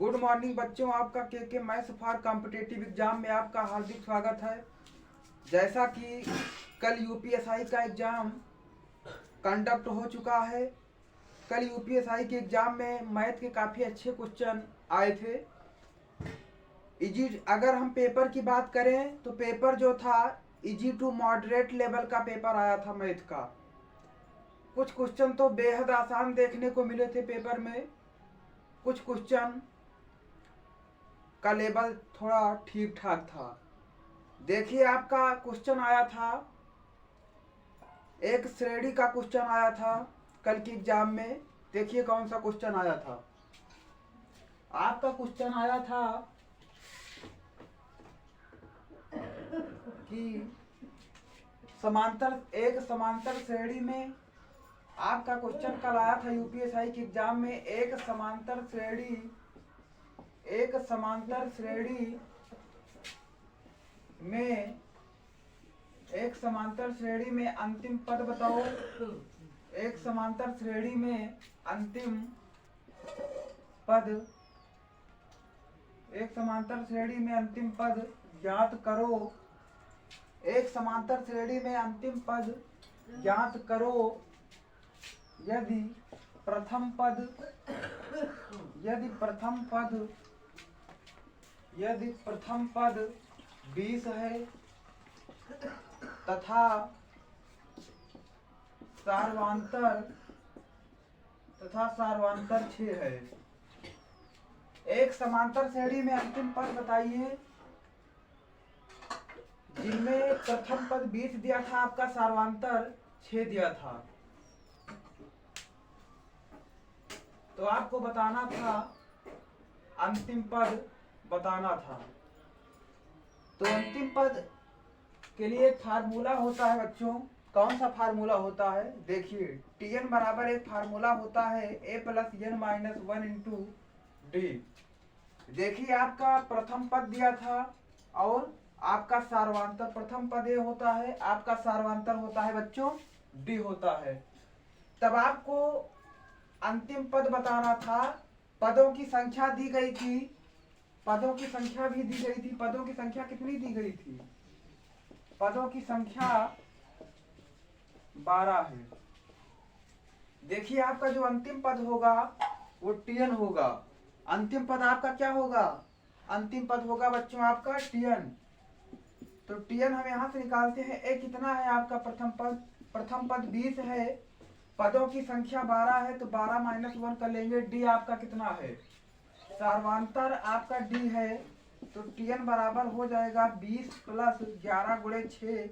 Good morning बच्चों, आपका के मैथ्स फॉर कॉम्पिटिटिव एग्जाम में आपका हार्दिक स्वागत है। जैसा कि कल यूपीएसआई का एग्जाम कंडक्ट हो चुका है। कल यूपीएसआई के एग्जाम में मैथ के काफ़ी अच्छे क्वेश्चन आए थे। अगर हम पेपर की बात करें तो पेपर जो था इजी टू मॉडरेट लेवल का पेपर आया था मैथ का। कुछ क्वेश्चन तो बेहद आसान देखने को मिले थे पेपर में, कुछ क्वेश्चन का लेवल थोड़ा ठीक ठाक था। देखिए, आपका क्वेश्चन आया था, एक श्रेणी का क्वेश्चन आया था कल के एग्जाम में। देखिए कौन सा क्वेश्चन आया था। आपका क्वेश्चन आया था कि एक समांतर श्रेणी में, आपका क्वेश्चन कल आया था यूपीएसआई के एग्जाम में, एक समांतर श्रेणी में अंतिम पद बताओ। एक समांतर श्रेणी में अंतिम पद ज्ञात करो। एक समांतर श्रेणी में अंतिम पद ज्ञात करो यदि प्रथम पद 20 है तथा सार्वंतर 6 है। एक समांतर श्रेणी में अंतिम पद बताइए जिनमें प्रथम पद 20 दिया था, आपका सार्वंतर 6 दिया था। तो आपको बताना था, अंतिम पद बताना था। तो अंतिम पद के लिए एक फार्मूला होता है बच्चों। कौन सा फार्मूला होता है? देखिए, Tn बराबर एक फार्मूला होता है a + n - 1 × d। देखिए, आपका प्रथम पद दिया था और आपका सार्वंतर, प्रथम पद ए होता है, आपका सार्वंतर होता है बच्चों d होता है। तब आपको अंतिम पद बताना था। पदों की संख्या दी गई थी, पदों की संख्या भी दी गई थी। पदों की संख्या कितनी दी गई थी? पदों की संख्या 12 है। देखिए, आपका जो अंतिम पद होगा वो Tn होगा। अंतिम पद आपका क्या होगा? अंतिम पद होगा बच्चों आपका Tn। तो Tn हम यहाँ से निकालते हैं। ए कितना है आपका? प्रथम पद 20 है, पदों की संख्या 12 है, तो 12 - 1 कर लेंगे। d आपका कितना है? सार्वंतर आपका d है, तो Tn बराबर हो जाएगा 20 + 11 × 6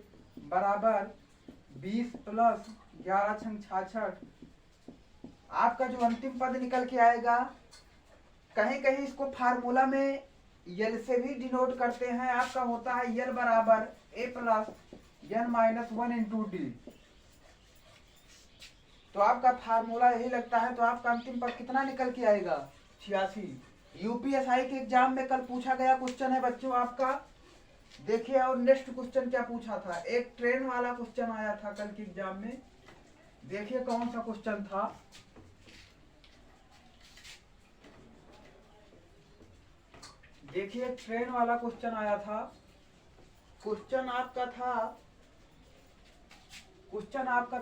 बराबर 20 + 11 × 66। आपका जो अंतिम पद निकल के आएगा, कहीं कहीं इसको फार्मूला में यल से भी डिनोट करते हैं। आपका होता है यल बराबर a + n - 1 × d। तो आपका फार्मूला यही लगता है। तो आपका अंतिम पद कितना निकल के आएगा? 86। यूपीएसआई के एग्जाम में कल पूछा गया क्वेश्चन है बच्चों आपका। देखिए, और नेक्स्ट क्वेश्चन क्या पूछा था? एक ट्रेन वाला क्वेश्चन आया था कल के एग्जाम में। देखिए कौन सा क्वेश्चन था। देखिए, ट्रेन वाला क्वेश्चन आया था। क्वेश्चन आपका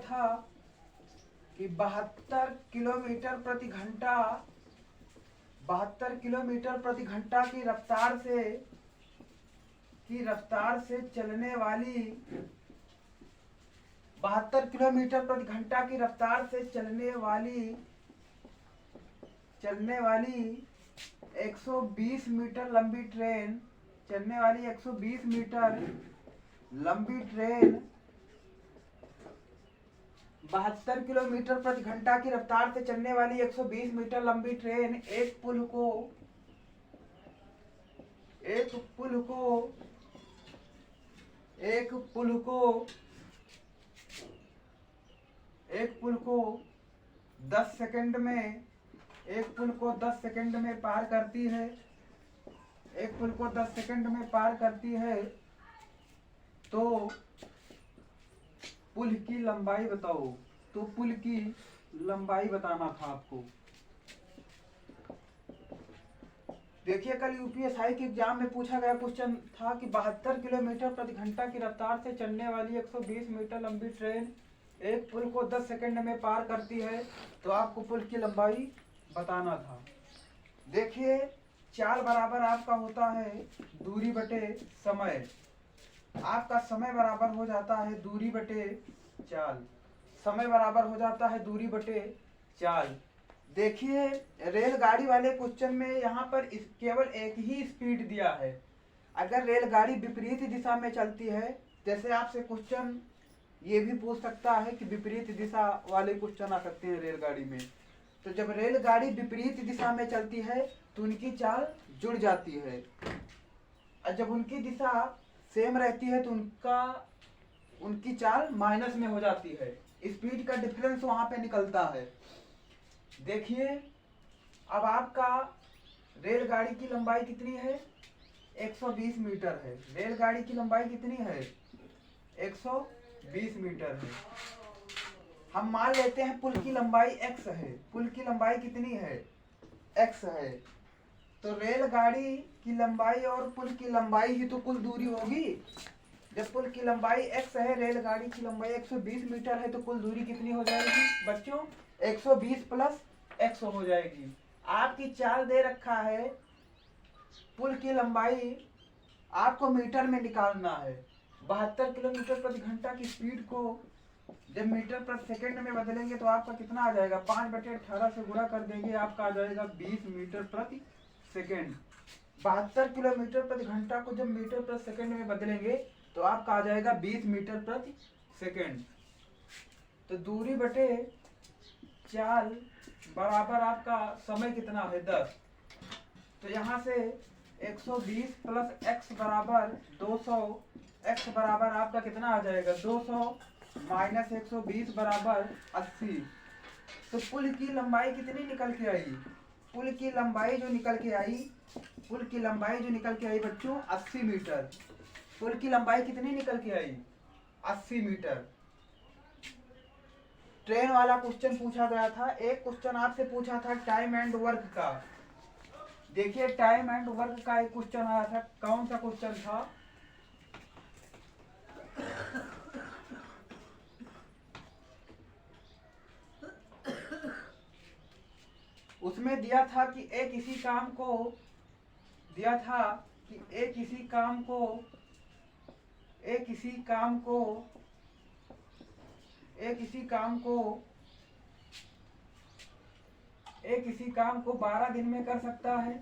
था कि 72 किलोमीटर प्रति घंटा की रफ्तार से चलने वाली 72 किलोमीटर प्रति घंटा की रफ्तार से चलने वाली 120 मीटर लंबी ट्रेन, 72 किलोमीटर प्रति घंटा की रफ्तार से चलने वाली 120 मीटर लंबी ट्रेन एक पुल को 10 सेकंड में पार करती है। तो पुल की लंबाई बताओ। तो पुल की लंबाई बताना था आपको। देखिए कल यूपीएसआई के एग्जाम में पूछा गया क्वेश्चन था कि 72 किलोमीटर प्रति घंटा की रफ्तार से चलने वाली 120 मीटर लंबी ट्रेन एक पुल को 10 सेकंड में पार करती है, तो आपको पुल की लंबाई बताना था। देखिए चाल बराबर आपका होता है दूरी बटे समय। आपका समय बराबर हो जाता है दूरी बटे चाल। समय बराबर हो जाता है दूरी बटे चाल। देखिए रेलगाड़ी वाले क्वेश्चन में यहाँ पर केवल एक ही स्पीड दिया है। अगर रेलगाड़ी विपरीत दिशा में चलती है, जैसे आपसे क्वेश्चन ये भी पूछ सकता है कि विपरीत दिशा वाले क्वेश्चन आ सकते हैं रेलगाड़ी में। तो जब रेलगाड़ी विपरीत दिशा में चलती है तो उनकी चाल जुड़ जाती है, और जब उनकी दिशा सेम रहती है तो उनकी चाल माइनस में हो जाती है। स्पीड का डिफरेंस वहां पे निकलता है। देखिए अब आपका रेलगाड़ी की लंबाई कितनी है? 120 मीटर है। रेलगाड़ी की लंबाई कितनी है? 120 मीटर है। हम मान लेते हैं पुल की लंबाई x है। पुल की लंबाई कितनी है? x है। तो रेलगाड़ी की लंबाई और पुल की लंबाई ही तो कुल दूरी होगी। जब पुल की लंबाई x है, रेलगाड़ी की लंबाई 120 मीटर है, तो कुल दूरी कितनी हो जाएगी बच्चों? 120 प्लस x हो जाएगी। आपकी चाल दे रखा है, पुल की लंबाई आपको मीटर में निकालना है। 72 किलोमीटर प्रति घंटा की स्पीड को जब मीटर प्रति सेकंड में बदलेंगे तो आपका कितना आ जाएगा? 5/18 से गुणा कर देंगे, आपका आ जाएगा 20 मीटर प्रति सेकंड। 72 किलोमीटर प्रति घंटा को जब मीटर प्रति सेकंड में बदलेंगे तो आपका आ जाएगा 20 मीटर प्रति सेकंड। तो दूरी बटे चाल बराबर आपका समय कितना है? 10। तो यहाँ से 120 प्लस x बराबर 200। x बराबर आपका कितना आ जाएगा? 200 माइनस 120 बराबर 80। तो पुल की लंबाई कितनी निकल के आई? पुल की लंबाई जो निकल के आई बच्चों 80 मीटर। पुल की लंबाई कितनी निकल के आई? 80 मीटर। ट्रेन वाला क्वेश्चन पूछा गया था। एक क्वेश्चन आपसे पूछा था टाइम एंड वर्क का। देखिए टाइम एंड वर्क का एक क्वेश्चन आया था। कौन सा क्वेश्चन था? उसमें दिया था कि एक किसी काम को एक किसी काम को 12 दिन में कर सकता है।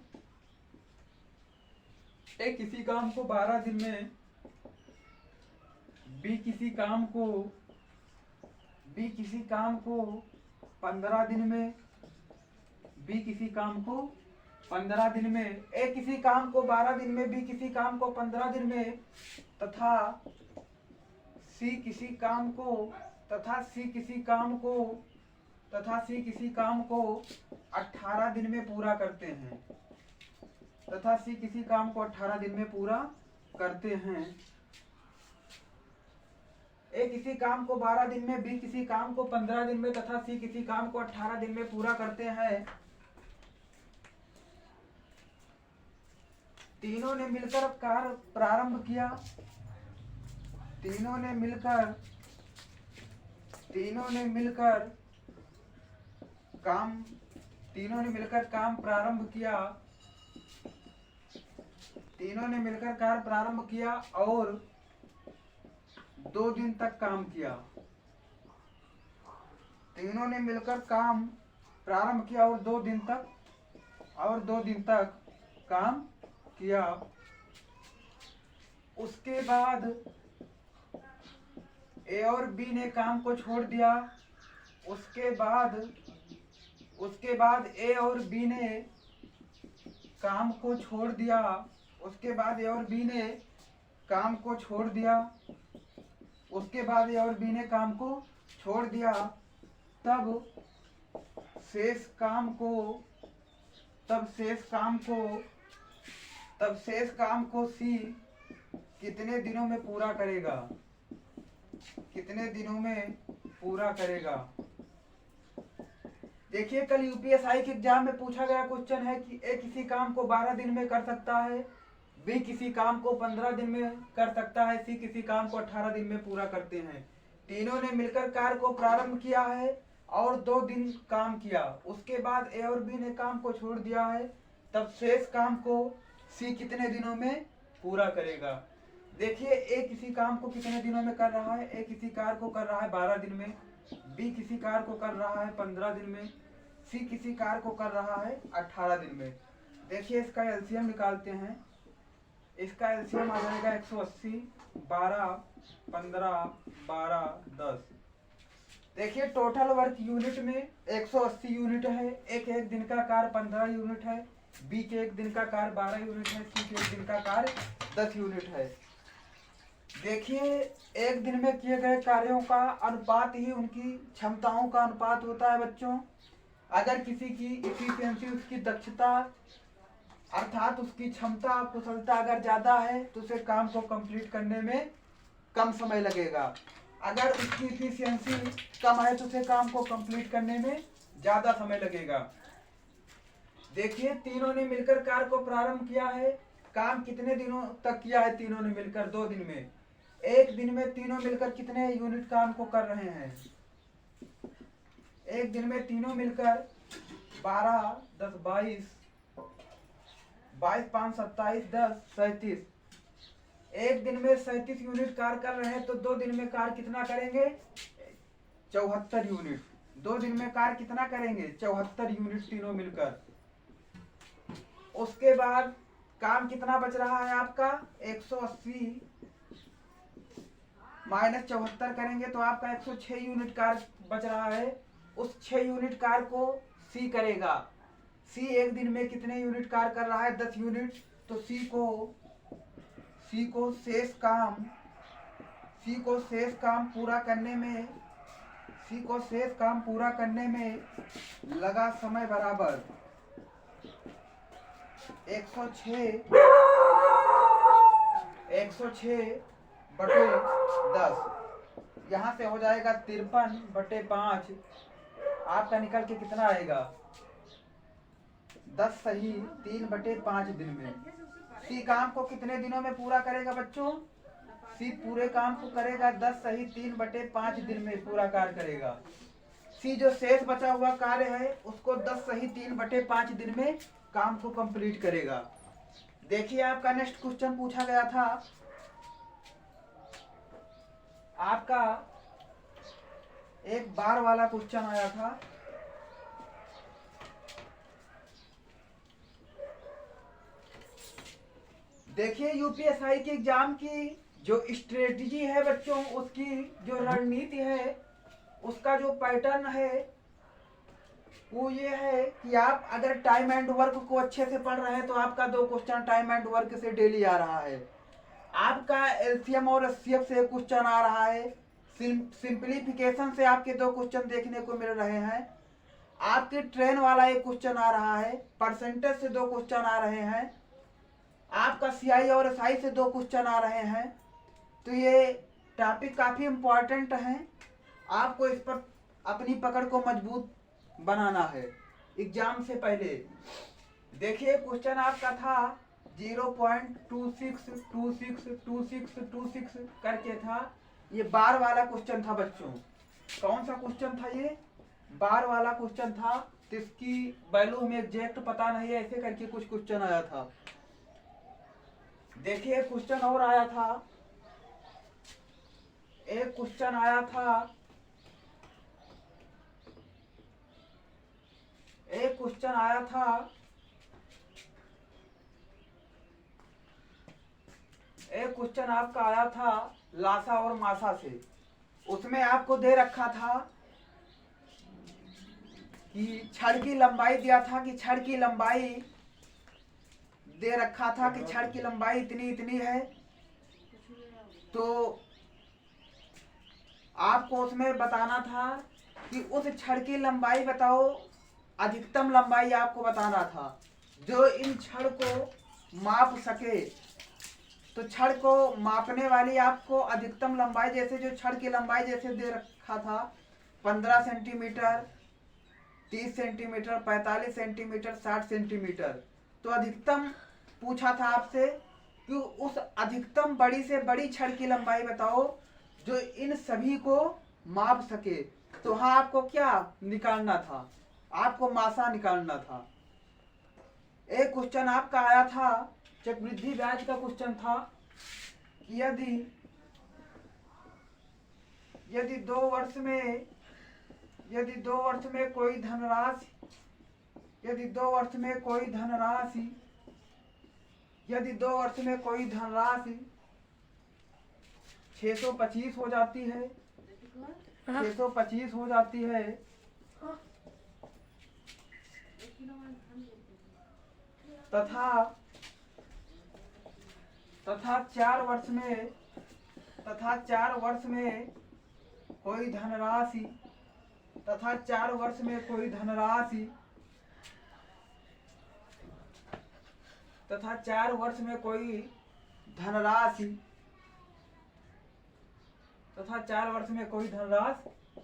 एक किसी काम को 12 दिन में, बी किसी काम को 15 दिन में, बी किसी काम को 15 दिन में, ए किसी काम को 12 दिन में, बी किसी काम को 15 दिन में, तथा सी किसी काम को 18 दिन में पूरा करते हैं। ए किसी काम को 12 दिन में, बी किसी काम को 15 दिन में, तथा सी किसी काम को 18 दिन में पूरा करते हैं। तीनों ने मिलकर कार्य प्रारंभ किया। तीनों ने मिलकर कार्य प्रारंभ किया और 2 दिन तक काम किया। तीनों ने मिलकर काम प्रारंभ किया और 2 दिन तक काम किया। उसके बाद ए और बी ने काम को छोड़ दिया। उसके बाद ए और बी ने काम को छोड़ दिया। तब शेष काम को सी कितने दिनों में पूरा करेगा? देखिए कल यूपीएसआई के एग्जाम में पूछा गया क्वेश्चन है कि ए किसी काम को 12 दिन में कर सकता है, बी किसी काम को 15 दिन में कर सकता है, सी किसी काम को 18 दिन में पूरा करते हैं। तीनों ने मिलकर कार्य को प्रारंभ किया है और 2 दिन काम किया, उसके बाद ए और बी ने काम को छोड़ दिया है, तब शेष काम को सी कितने दिनों में पूरा करेगा। देखिए ए किसी काम को कितने दिनों में कर रहा है, ए किसी कार्य को कर रहा है 12 दिन में, बी किसी कार्य को कर रहा है 15 दिन में, सी किसी कार्य को कर रहा है 18 दिन में। देखिए इसका एलसीएम निकालते हैं। इसका एलसीएम आ जाएगा 180, 12, 15, 12, 10। देखिए टोटल वर्क यूनिट में 180 यूनिट है, एक दिन का कार्य 15 यूनिट है, बी के एक दिन का कार्य 12 यूनिट है, सी के एक दिन का कार्य 10 यूनिट है। देखिए एक दिन में किए गए कार्यों का अनुपात ही उनकी क्षमताओं का अनुपात होता है बच्चों। अगर किसी की इफिशियंसी, उसकी दक्षता अर्थात उसकी क्षमता कुशलता अगर ज्यादा है तो उसे काम को कंप्लीट करने में कम समय लगेगा। अगर उसकी इफिशियंसी कम है तो उसे काम को कंप्लीट करने में ज्यादा समय लगेगा। देखिए तीनों ने मिलकर कार्य को प्रारंभ किया है। काम कितने दिनों तक किया है तीनों ने मिलकर? 2 दिन में। एक दिन में तीनों मिलकर कितने यूनिट काम को कर रहे हैं? एक दिन में तीनों मिलकर 12, 10, 22, 5, 27, 10, 37। एक दिन में 37 यूनिट कार्य कर रहे हैं तो 2 दिन में कार्य कितना करेंगे? 74 यूनिट। 2 दिन में कार्य कितना करेंगे? 74 यूनिट तीनों मिलकर। उसके बाद काम कितना बच रहा है आपका? 180 माइनस 74 करेंगे तो आपका 106 यूनिट कार्य बच रहा है। उस 6 यूनिट कार्य को सी करेगा। सी एक दिन में कितने यूनिट कार्य कर रहा है? 10 यूनिट। तो सी को शेष काम पूरा करने में लगा समय बराबर 106 बटे 10। यहाँ से हो जाएगा 53 बटे 5। आपका निकल के कितना आएगा? 10 सही 3 बटे 5 दिन में। सी काम को कितने दिनों में पूरा करेगा बच्चों? सी पूरे काम को करेगा 10 सही 3 बटे 5 दिन में पूरा कार्य करेगा। सी जो शेष बचा हुआ कार्य है उसको 10 सही 3 बटे 5 दिन में काम को कंप्लीट करेगा। देखिए आपका नेक्स्ट क्वेश्चन पूछा गया था, आपका एक बार वाला क्वेश्चन आया था। देखिए यूपीएसआई के एग्जाम की जो स्ट्रेटजी है बच्चों, उसकी जो रणनीति है, उसका जो पैटर्न है वो ये है कि आप अगर टाइम एंड वर्क को अच्छे से पढ़ रहे हैं तो आपका 2 क्वेश्चन टाइम एंड वर्क से डेली आ रहा है। आपका एलसीएम और एचसीएफ से क्वेश्चन आ रहा है। सिंप्लीफिकेशन से आपके 2 क्वेश्चन देखने को मिल रहे हैं। आपके ट्रेन वाला एक क्वेश्चन आ रहा है। परसेंटेज से 2 क्वेश्चन आ रहे हैं। आपका सीआई और एसआई से 2 क्वेश्चन आ रहे हैं। तो ये टॉपिक काफी इम्पोर्टेंट हैं। आपको इस पर अपनी पकड़ को मजबूत बनाना है एग्जाम से पहले। देखिए क्वेश्चन आपका था 0.26262626 करके था। ये बार वाला क्वेश्चन था बच्चों। कौन सा क्वेश्चन था ये? बार वाला क्वेश्चन था। तो इसकी वैल्यू हमें एग्जैक्ट पता नहीं है, ऐसे करके कुछ क्वेश्चन आया था। देखिए क्वेश्चन और आया था। एक क्वेश्चन आया था, एक क्वेश्चन आपका आया था लासा और मासा से। उसमें आपको दे रखा था कि छड़ की लंबाई दिया था कि छड़ की लंबाई दे रखा था कि छड़ की लंबाई इतनी इतनी है। तो आपको उसमें बताना था कि उस छड़ की लंबाई बताओ, अधिकतम लंबाई आपको बताना था जो इन छड़ को माप सके। तो छड़ को मापने वाली आपको अधिकतम लंबाई, जैसे जो छड़ की लंबाई जैसे दे रखा था 15 सेंटीमीटर, 30 सेंटीमीटर, 45 सेंटीमीटर, 60 सेंटीमीटर। तो अधिकतम पूछा था आपसे कि उस अधिकतम बड़ी से बड़ी छड़ की लंबाई बताओ जो इन सभी को माप सके। तो हाँ, आपको क्या निकालना था? आपको मासा निकालना था। एक क्वेश्चन आपका आया था, चक्रवृद्धि ब्याज का क्वेश्चन था कि यदि 2 वर्ष में कोई धनराशि यदि 2 वर्ष में कोई धनराशि 625 हो जाती है, 625 हो जाती है, तथा 4 वर्ष में कोई धनराशि 4 वर्ष में कोई धनराशि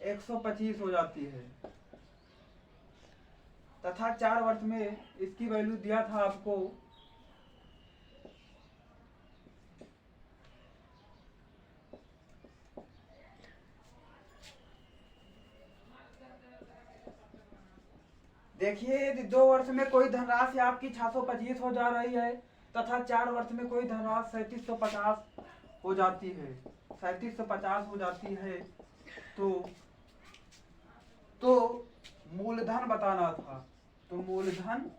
125 हो जाती है, तथा 4 वर्ष में इसकी वैल्यू दिया था आपको देखिए, यदि 2 वर्ष में कोई धनराशि आपकी 625 हो जा रही है तथा 4 वर्ष में कोई धनराशि 3750 हो जाती है, 3750 हो जाती है, तो मूलधन बताना था। तो मूलधन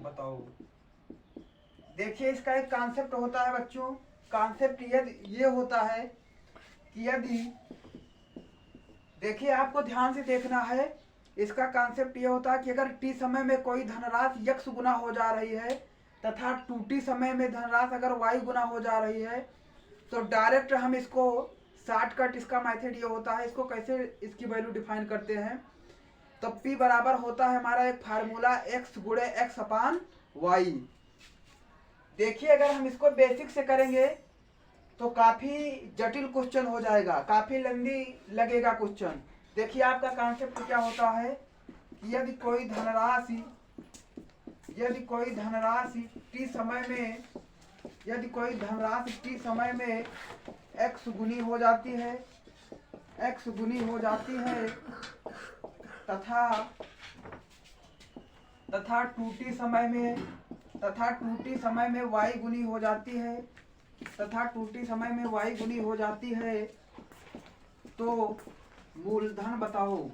बताओ। देखिए, इसका एक कॉन्सेप्ट होता है बच्चों। कॉन्सेप्ट ये होता है कि यदि, देखिए आपको ध्यान से देखना है, इसका कॉन्सेप्ट ये होता है कि अगर टी समय में कोई धनराशि x गुना हो जा रही है तथा 2t समय में धनराशि अगर y गुना हो जा रही है, तो डायरेक्ट हम इसको शॉर्टकट, इसका मेथड ये होता है, इसको कैसे इसकी वैल्यू डिफाइन करते हैं। तो P बराबर होता है हमारा एक फार्मूला x गुणे x अपान y। देखिए, अगर हम इसको बेसिक से करेंगे तो काफी जटिल क्वेश्चन हो जाएगा, काफी लंबी लगेगा क्वेश्चन। देखिए, आपका कॉन्सेप्ट क्या होता है कि यदि कोई धनराशि टी समय में x गुनी हो जाती है तथा 2t समय में y गुनी हो जाती है, तो मूलधन बताओ।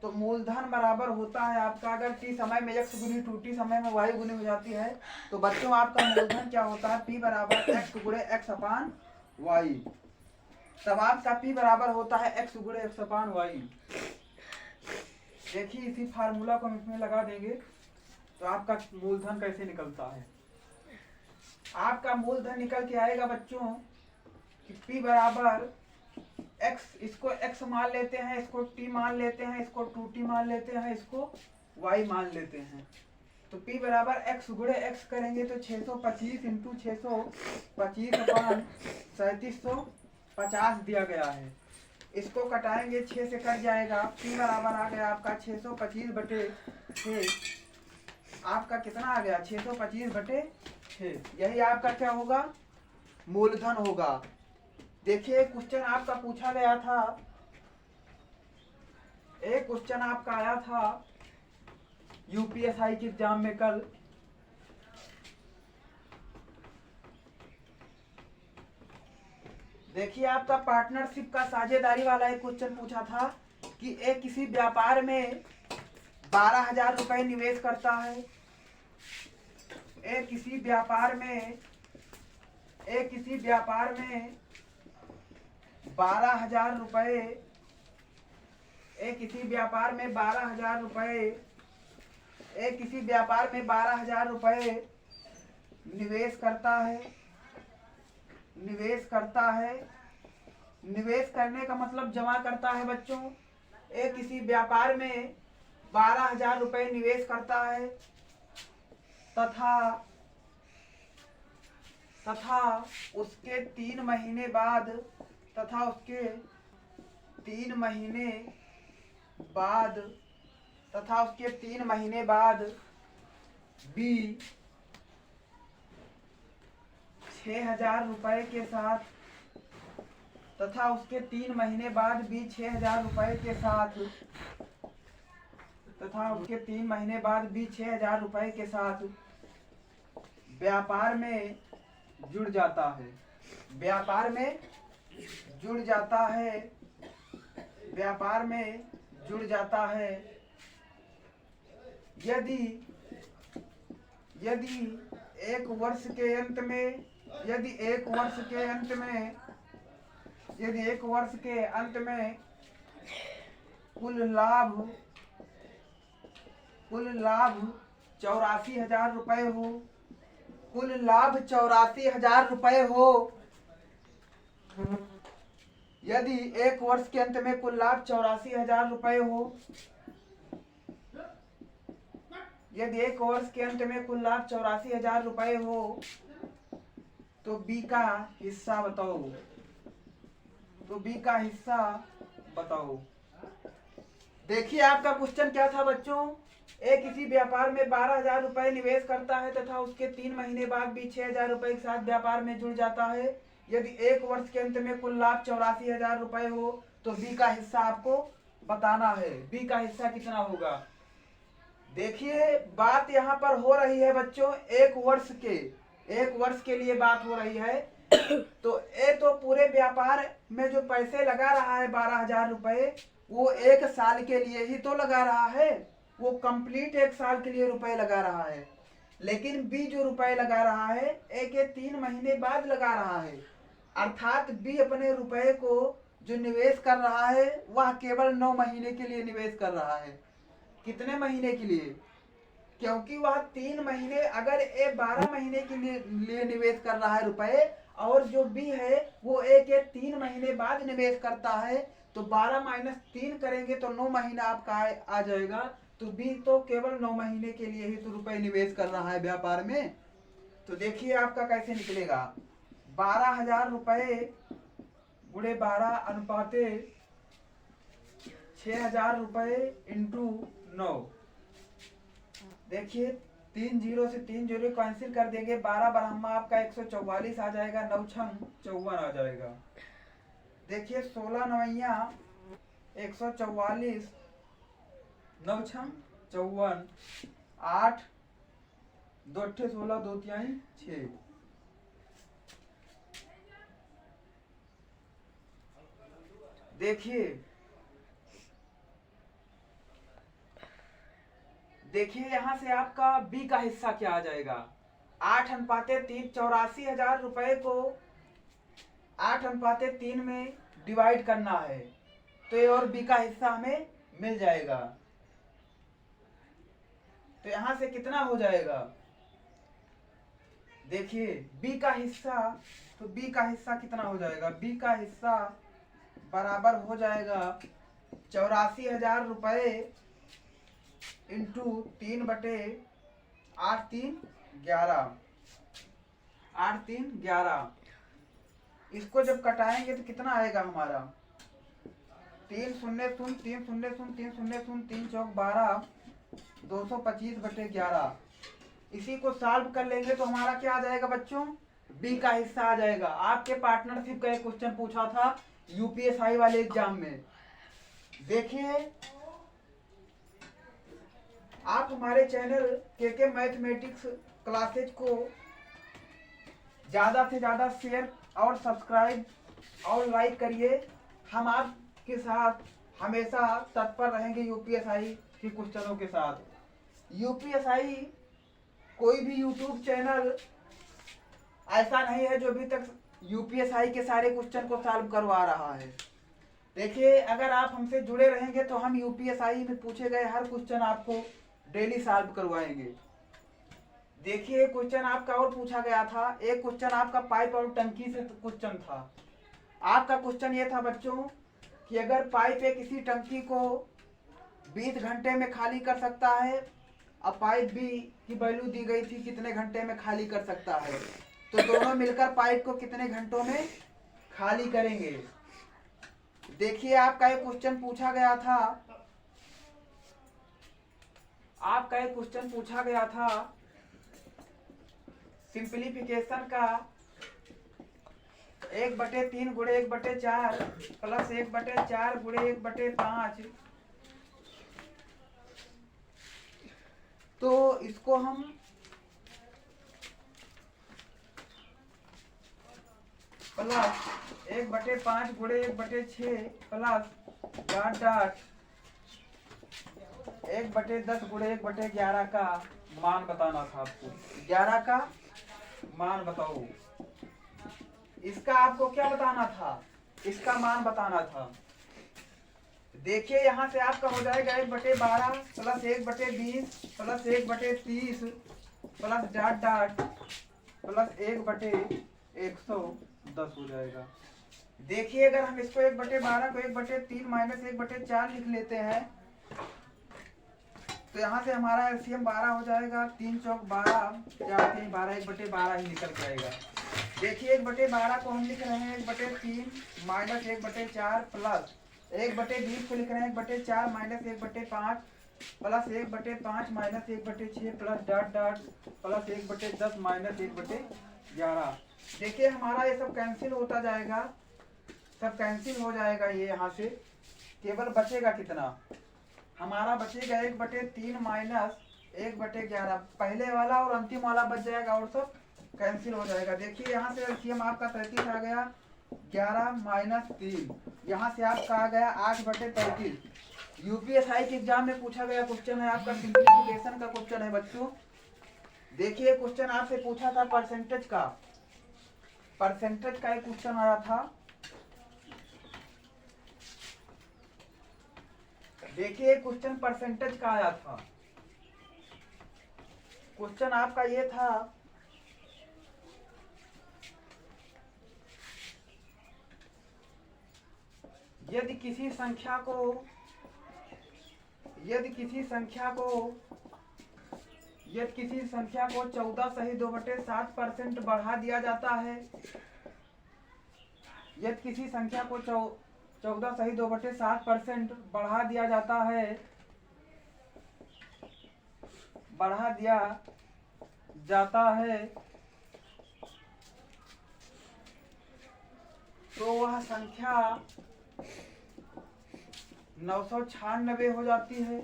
तो मूलधन बराबर होता है आपका, अगर t समय में x गुनी 2t समय में y गुनी हो जाती है, तो बच्चों आपका मूलधन क्या होता है? P बराबर x गुणे x अपान y। तब आपका P बराबर होता है x गुणे x अपान y। देखिए, इसी फार्मूला को हम इसमें लगा देंगे तो आपका मूलधन कैसे निकलता है। आपका मूलधन निकल के आएगा बच्चों कि P बराबर x, इसको x मान लेते हैं, इसको t मान लेते हैं, इसको 2t मान लेते हैं, इसको y मान लेते हैं। तो P बराबर x गुणे x करेंगे तो 625 इंटू 625 अपान 3750 दिया गया है। इसको कटाएंगे, 6 से कट जाएगा। P बराबर आ गया आपका 625 बटे 6। आपका कितना आ गया? 625 बटे 6। यही आपका क्या होगा? मूलधन होगा। देखिए, क्वेश्चन आपका पूछा गया था, एक क्वेश्चन आपका आया था यूपीएसआई के एग्जाम में कल। देखिए, आपका पार्टनरशिप का साझेदारी वाला एक क्वेश्चन पूछा था कि एक किसी व्यापार में 12,000 रुपए निवेश करता है। एक किसी व्यापार में 12,000 रुपए, एक किसी व्यापार में 12,000 रुपए निवेश करता है। निवेश करने का मतलब जमा करता है बच्चों। एक किसी व्यापार में 12,000 रुपए निवेश करता है तथा उसके 3 महीने बाद तथा उसके 3 महीने बाद बी 6,000 रुपए के साथ तथा उसके 3 महीने बाद बी 6,000 रुपए के साथ व्यापार में जुड़ जाता है यदि एक वर्ष के अंत में कुल लाभ 84,000 रुपए हो यदि एक वर्ष के अंत में कुल लाभ 84,000 रुपए हो तो बी का हिस्सा बताओ। देखिए आपका क्वेश्चन क्या था बच्चों। ए किसी व्यापार में 12,000 रुपए निवेश करता है तथा उसके 3 महीने बाद भी 6,000 रुपए के साथ व्यापार में जुड़ जाता है। यदि एक वर्ष के अंत में कुल लाभ 84,000 रुपए हो तो बी का हिस्सा आपको बताना है। बी का हिस्सा कितना होगा। देखिए बात यहाँ पर हो रही है बच्चों एक वर्ष के लिए बात हो रही है। तो ए तो पूरे व्यापार में जो पैसे लगा रहा है 12,000 रुपए वो 1 साल के लिए ही तो लगा रहा है। वो कंप्लीट 1 साल के लिए रुपए लगा रहा है। लेकिन बी जो रुपए लगा रहा है ए के 3 महीने बाद लगा रहा है। अर्थात बी अपने रुपए को जो निवेश कर रहा है वह केवल 9 महीने के लिए निवेश कर रहा है। कितने महीने के लिए? क्योंकि वह 3 महीने अगर ए 12 महीने के लिए निवेश कर रहा है रुपए और जो बी है वो ए के 3 महीने बाद निवेश करता है तो 12 माइनस 3 करेंगे तो 9 महीना आपका आ जाएगा। तो बी तो केवल 9 महीने के लिए ही तो रुपए निवेश कर रहा है व्यापार में। तो देखिए आपका कैसे निकलेगा। 12,000 रुपए गुणे 12 अनुपाते 6,000 रुपए इंटू 9। देखिए 3 जीरो से 3 जीरो कैंसिल कर देंगे। 12 बरहमा आपका 144 आ जाएगा। 9 छंग 54 आ जाएगा। देखिए 16 नवैया 144 9 छंग 54 8 2 अट्ठे 16 2 तिहाई 6। देखिए यहाँ से आपका बी का हिस्सा क्या आ जाएगा। 8:3 84,000 रुपए को 8:3 में डिवाइड करना है तो ये और बी का हिस्सा हमें मिल जाएगा। तो यहाँ से कितना हो जाएगा। देखिए बी का हिस्सा कितना हो जाएगा। बी का हिस्सा बराबर हो जाएगा 84,000 रुपए इंटू 3/8 3 11। इसको जब कटाएंगे तो कितना आएगा हमारा। 3 0 0 3 0 0 3 0 0 3 चौक 12 225/11। इसी को सॉल्व कर लेंगे तो हमारा क्या आ जाएगा बच्चों। बी का हिस्सा आ जाएगा। आपके पार्टनरशिप का एक क्वेश्चन पूछा था यूपीएसआई वाले एग्जाम में। देखिए आप हमारे चैनल के मैथमेटिक्स क्लासेज को ज़्यादा से ज़्यादा शेयर और सब्सक्राइब और लाइक करिए। हम आपके साथ हमेशा तत्पर रहेंगे यूपीएसआई के क्वेश्चनों के साथ। यूपीएसआई कोई भी यूट्यूब चैनल ऐसा नहीं है जो अभी तक यूपीएसआई के सारे क्वेश्चन को सॉल्व करवा रहा है। देखिए अगर आप हमसे जुड़े रहेंगे तो हम यूपीएसआई में पूछे गए हर क्वेश्चन आपको डेली सॉल्व करवाएंगे। देखिए क्वेश्चन आपका और पूछा गया था। एक क्वेश्चन आपका पाइप और टंकी से क्वेश्चन था। आपका क्वेश्चन ये था बच्चों कि अगर पाइप एक किसी टंकी को 20 घंटे में खाली कर सकता है और पाइप बी की वैल्यू दी गई थी कितने घंटे में खाली कर सकता है, तो दोनों मिलकर पाइप को कितने घंटों में खाली करेंगे। देखिए आपका एक क्वेश्चन पूछा गया था, आपका एक क्वेश्चन पूछा गया था सिंप्लीफिकेशन का 1/3 गुणे 1/4 प्लस 1/4 गुणे 1/5। तो इसको हम प्लस 1/5 गुणे 1/6 प्लस डॉट डॉट 1/10 गुणे 1/11 का मान बताना था आपको। 11 का मान बताओ। इसका आपको क्या बताना था? इसका मान बताना था। देखिए यहाँ से आपका हो जाएगा 1/12 plus 1/20 plus 1/30 plus dot dot plus 1/110 हो जाएगा। देखिए अगर हम इसको 1/12 को 1/3 माइनस 1/4 लिख लेते हैं तो यहाँ से हमारा एलसीएम 12 हो जाएगा। 3 चौक 12, 4 3 12, 1/12 ही निकल के आएगा। देखिए 1/12 को हम लिख रहे हैं 1/3 माइनस 1/4 प्लस 1/20 को लिख रहे हैं 1/4 minus 1/5 plus 1/5 minus 1/6 plus dot dot plus 1/10 minus 1/11। देखिए हमारा ये सब कैंसिल होता जाएगा, सब कैंसिल हो जाएगा। ये यहाँ से केवल बचेगा कितना? हमारा बचेगा 1/3 माइनस 1/11। पहले वाला और अंतिम वाला बच जाएगा और सब कैंसिल हो जाएगा। देखिए यहाँ से एलसीएम आपका 33 आ गया, 11 माइनस 3 यहाँ से आपका आ गया 8/33। यूपीएसआई के एग्जाम में पूछा गया क्वेश्चन है, आपका सिंप्लीफिकेशन का क्वेश्चन है बच्चों। देखिए क्वेश्चन आपसे पूछा था परसेंटेज का, परसेंटेज का एक क्वेश्चन आया था। देखिए क्वेश्चन परसेंटेज का आया था। क्वेश्चन आपका ये था, यदि किसी संख्या को 14 सही 2/7% बढ़ा दिया जाता है, यदि किसी संख्या को 14 सही 2/7% बढ़ा दिया जाता है तो वह संख्या 996 हो जाती है।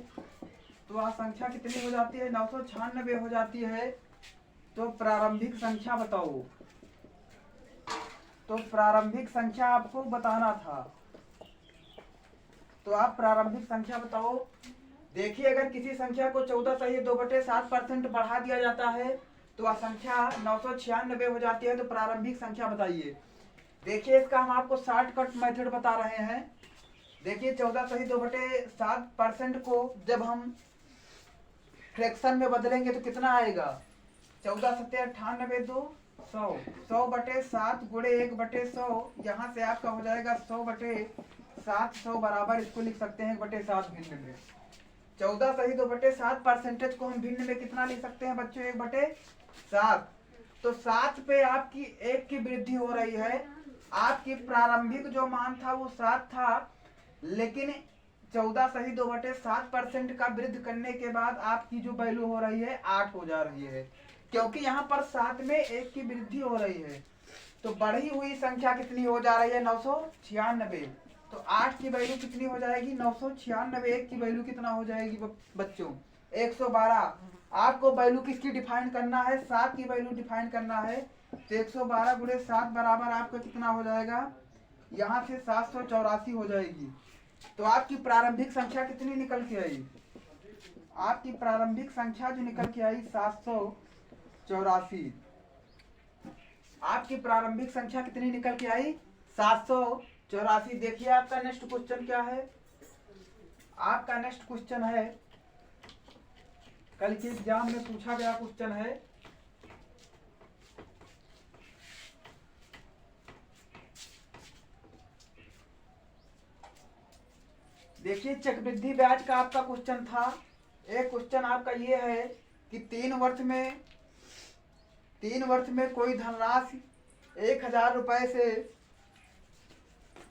तो वह संख्या कितनी हो जाती है? 996 हो जाती है। तो प्रारंभिक संख्या बताओ। तो प्रारंभिक संख्या आपको बताना था, तो आप प्रारंभिक संख्या बताओ। देखिए अगर किसी संख्या को 14 सही 2/7% बढ़ा दिया जाता है तो वह संख्या 996 हो जाती है। तो प्रारंभिक संख्या बताइए। देखिए इसका हम आपको शॉर्टकट मेथड बता रहे हैं। देखिए 14 सही 2/7% को जब हम फ्रैक्शन में बदलेंगे तो कितना आएगा? 14 सत्ते 98 2 100, 100/7 गुणे 1/100। यहाँ से आपका हो जाएगा 100/7, 100 बराबर इसको लिख सकते हैं 1/7 भिन्न में। 14 सही 2/7% को हम भिन्न में कितना लिख सकते हैं बच्चों? 1/7। तो 7 पे आपकी 1 की वृद्धि हो रही है। आपकी प्रारंभिक जो मान था वो 7 था, लेकिन 14 सही 2/7% का वृद्धि करने के बाद आपकी जो वैल्यू हो रही है 8 हो जा रही है, क्योंकि यहाँ पर 7 में 1 की वृद्धि हो रही है। तो बढ़ी हुई संख्या कितनी हो जा रही है? 996। तो 8 की वैल्यू कितनी हो जाएगी? 996। 1 की वैल्यू कितना हो जाएगी बच्चों? 112। आपको वैल्यू किसकी डिफाइन करना है? 7 की वैल्यू डिफाइन करना है। तो 112 गुणे 7 बराबर आपका कितना हो जाएगा? यहाँ से 784 हो जाएगी। तो आपकी प्रारंभिक संख्या कितनी निकल के आई? आपकी प्रारंभिक संख्या जो निकल के आई 784। आपकी प्रारंभिक संख्या कितनी निकल के आई? 784। देखिए आपका नेक्स्ट क्वेश्चन क्या है? आपका नेक्स्ट क्वेश्चन है, कल के एग्जाम में पूछा गया क्वेश्चन है। देखिए चक्रवृद्धि ब्याज का आपका क्वेश्चन था। एक क्वेश्चन आपका ये है कि 3 वर्ष में कोई धनराशि 1000 रुपए से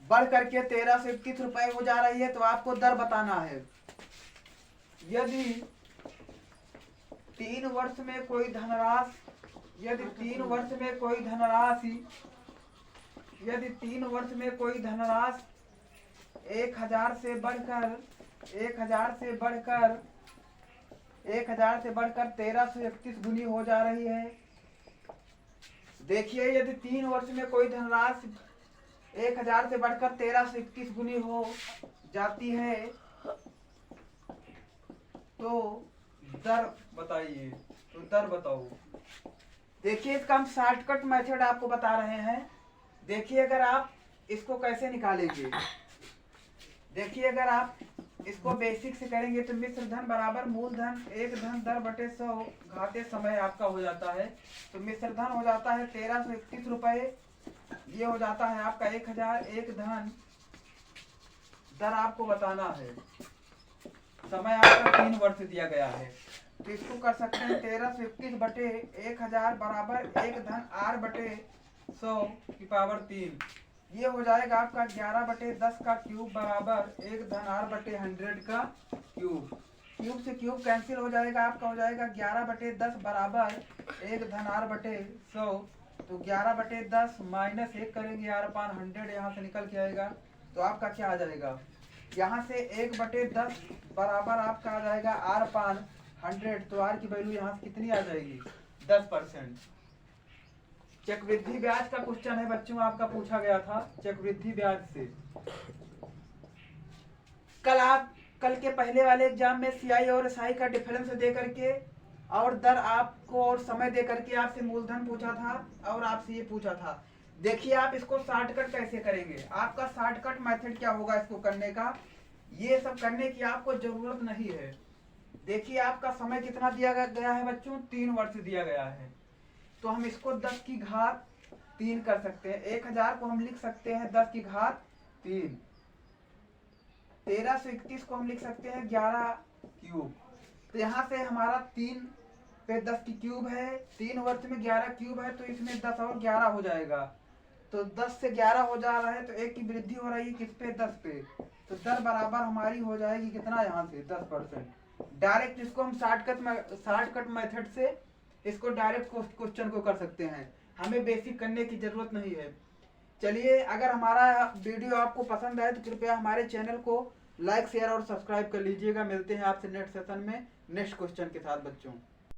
बढ़ करके 1321 रुपए हो जा रही है, तो आपको दर बताना है। यदि 3 वर्ष में कोई धनराशि यदि 3 वर्ष में कोई धनराशि 1000 से बढ़कर 1331 गुनी हो जा रही है। देखिए, यदि 3 वर्ष में कोई धनराशि 1000 से बढ़कर 1321 गुनी हो जाती है, तो दर बताइए। तो दर बताओ। देखिए, इसका हम शॉर्टकट मेथड आपको बता रहे हैं। देखिए, अगर आप इसको कैसे निकालेंगे। देखिए, अगर आप इसको बेसिक से करेंगे तो मिश्र धन बराबर मूलधन 1 धन दर बटे 100 घाते समय आपका हो जाता है। तो मिश्र धन हो जाता है 1321 रुपए, ये हो जाता है आपका 1000। 1 धन दर आपको बताना है, समय आपका 3 वर्ष दिया गया है। तो इसको कर सकते हैं 1321 बटे 1000 बराबर 1 धन r बटे 100 की पावर 3। ये हो जाएगा आपका 11 बटे 10 का क्यूब बराबर 1 धन r बटे 100 का क्यूब। क्यूब से क्यूब कैंसिल हो जाएगा, आपका हो जाएगा 11 बटे 10 बराबर 1 धन r बटे 100। तो 11 बटे 10 माइनस 1 करेंगे, r अपान 100 यहाँ से निकल के आएगा। तो आपका क्या आ जाएगा, यहाँ से 1 बटे 10 बराबर आपका आ जाएगा r अपान 100। तो r की वैल्यू यहाँ से कितनी आ जाएगी, 10%। चक्रवृद्धि ब्याज का क्वेश्चन है बच्चों, आपका पूछा गया था चक्रवृद्धि ब्याज से। कल के पहले वाले एग्जाम में सीआई और एसआई का डिफरेंस दे करके और दर आपको और समय दे करके आपसे मूलधन पूछा था और आपसे ये पूछा था। देखिए, आप इसको शॉर्टकट कैसे करेंगे। आपका शॉर्टकट मेथड क्या होगा इसको करने का, ये सब करने की आपको जरूरत नहीं है। देखिए, आपका समय कितना दिया गया है बच्चों, 3 वर्ष दिया गया है। तो हम इसको 10 की घात 3 कर सकते हैं। 1000 को हम लिख सकते हैं 10 की घात 3। 1321 को हम लिख सकते हैं 11 क्यूब। तो यहाँ से हमारा 3 पे 10 की क्यूब है, 3 वर्ष में 11 क्यूब है, तो इसमें 10 और 11 हो जाएगा। तो 10 से 11 हो जा रहा है, तो 1 की वृद्धि हो रही है किस पे, 10 पे। तो दर बराबर हमारी हो जाएगी कितना, यहाँ से 10%। डायरेक्ट इसको हम शॉर्टकट मेथड से इसको डायरेक्ट क्वेश्चन को कर सकते हैं, हमें बेसिक करने की जरूरत नहीं है। चलिए, अगर हमारा वीडियो आपको पसंद आए तो कृपया हमारे चैनल को लाइक, शेयर और सब्सक्राइब कर लीजिएगा। मिलते हैं आपसे नेक्स्ट सेशन में नेक्स्ट क्वेश्चन के साथ बच्चों।